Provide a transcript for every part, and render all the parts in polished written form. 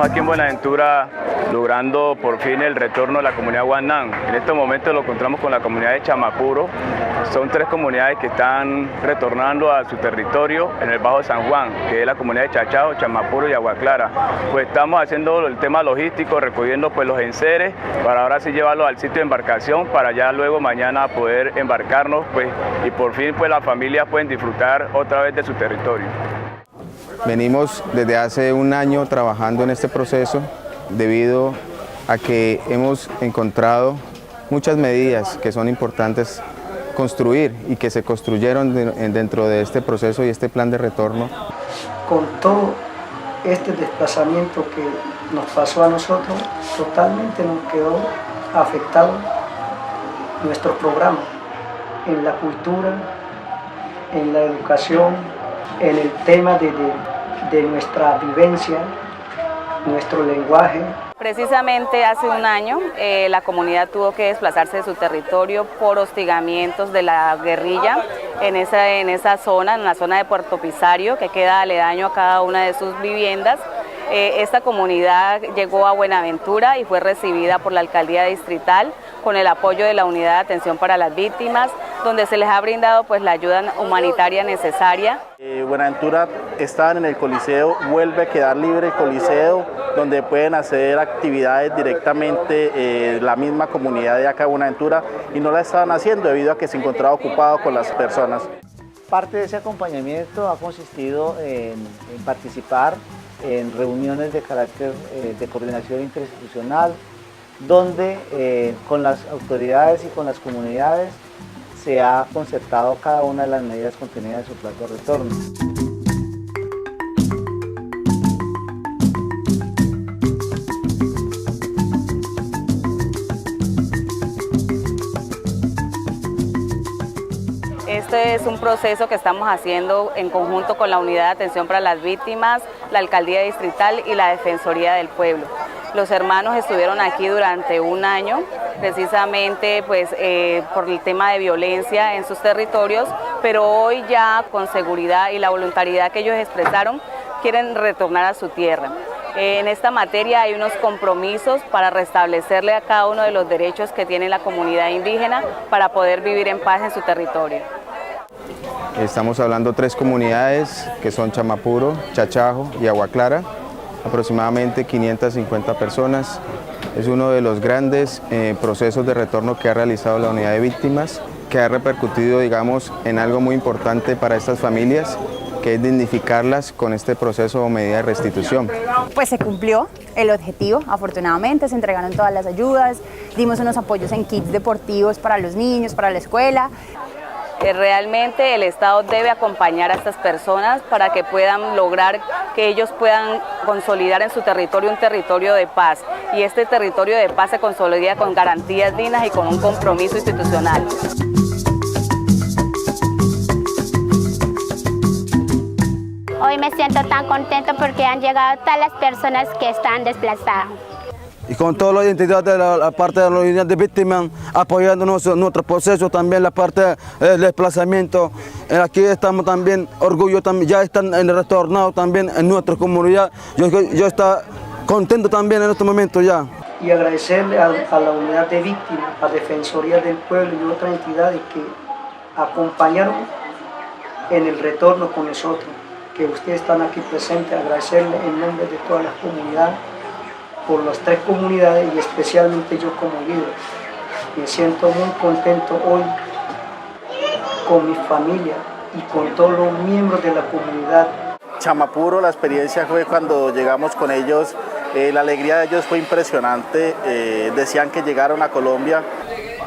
Estamos aquí en Buenaventura logrando por fin el retorno de la comunidad Guanán. En estos momentos lo encontramos con la comunidad de Chamapuro. Son 3 comunidades que están retornando a su territorio en el Bajo San Juan, que es la comunidad de Chachajo, Chamapuro y Agua Clara. Pues estamos haciendo el tema logístico, recogiendo pues los enseres para ahora sí llevarlos al sitio de embarcación para ya luego mañana poder embarcarnos pues, y por fin pues las familias pueden disfrutar otra vez de su territorio. Venimos desde hace un año trabajando en este proceso debido a que hemos encontrado muchas medidas que son importantes construir y que se construyeron dentro de este proceso y este plan de retorno. Con todo este desplazamiento que nos pasó a nosotros, totalmente nos quedó afectado nuestro programa en la cultura, en la educación, en el tema de nuestra vivencia, nuestro lenguaje. Precisamente hace un año la comunidad tuvo que desplazarse de su territorio por hostigamientos de la guerrilla en esa zona, en la zona de Puerto Pisario, que queda aledaño a cada una de sus viviendas. Esta comunidad llegó a Buenaventura y fue recibida por la Alcaldía Distrital con el apoyo de la Unidad de Atención para las Víctimas, donde se les ha brindado pues, la ayuda humanitaria necesaria. Buenaventura estaban en el Coliseo, vuelve a quedar libre el Coliseo, donde pueden hacer actividades directamente la misma comunidad de acá de Buenaventura y no la estaban haciendo debido a que se encontraba ocupado con las personas. Parte de ese acompañamiento ha consistido en participar en reuniones de carácter de coordinación interinstitucional, donde con las autoridades y con las comunidades se ha concertado cada una de las medidas contenidas en su plan de retorno. Este es un proceso que estamos haciendo en conjunto con la Unidad de Atención para las Víctimas, la Alcaldía Distrital y la Defensoría del Pueblo. Los hermanos estuvieron aquí durante un año, precisamente pues, por el tema de violencia en sus territorios, pero hoy ya con seguridad y la voluntariedad que ellos expresaron, quieren retornar a su tierra. En esta materia hay unos compromisos para restablecerle a cada uno de los derechos que tiene la comunidad indígena para poder vivir en paz en su territorio. Estamos hablando de 3 comunidades que son Chamapuro, Chachajo y Agua Clara, aproximadamente 550 personas. Es uno de los grandes procesos de retorno que ha realizado la Unidad de Víctimas, que ha repercutido, digamos, en algo muy importante para estas familias, que es dignificarlas con este proceso o medida de restitución. Pues se cumplió el objetivo, afortunadamente, se entregaron todas las ayudas, dimos unos apoyos en kits deportivos para los niños, para la escuela. Realmente el Estado debe acompañar a estas personas para que puedan lograr que ellos puedan consolidar en su territorio un territorio de paz. Y este territorio de paz se consolida con garantías dignas y con un compromiso institucional. Hoy me siento tan contento porque han llegado todas las personas que están desplazadas. Y con toda la identidad de la parte de la unidad de víctimas, apoyándonos en nuestro proceso, también la parte del desplazamiento. Aquí estamos también orgullosos, ya están retornados también en nuestra comunidad. Yo estoy contento también en este momento ya. Y agradecerle a la Unidad de Víctimas, a Defensoría del Pueblo y otras entidades que acompañaron en el retorno con nosotros, que ustedes están aquí presentes, agradecerle en nombre de todas las comunidades, por las 3 comunidades y especialmente yo como líder. Me siento muy contento hoy con mi familia y con todos los miembros de la comunidad. Chamapuro, la experiencia fue cuando llegamos con ellos, la alegría de ellos fue impresionante, decían que llegaron a Colombia.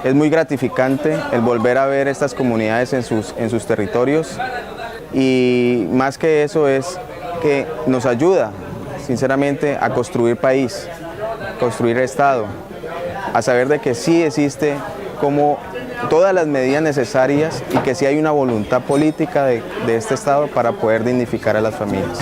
Es muy gratificante el volver a ver estas comunidades en sus territorios y más que eso es que nos ayuda sinceramente a construir país, construir Estado, a saber de que sí existe como todas las medidas necesarias y que sí hay una voluntad política de este Estado para poder dignificar a las familias.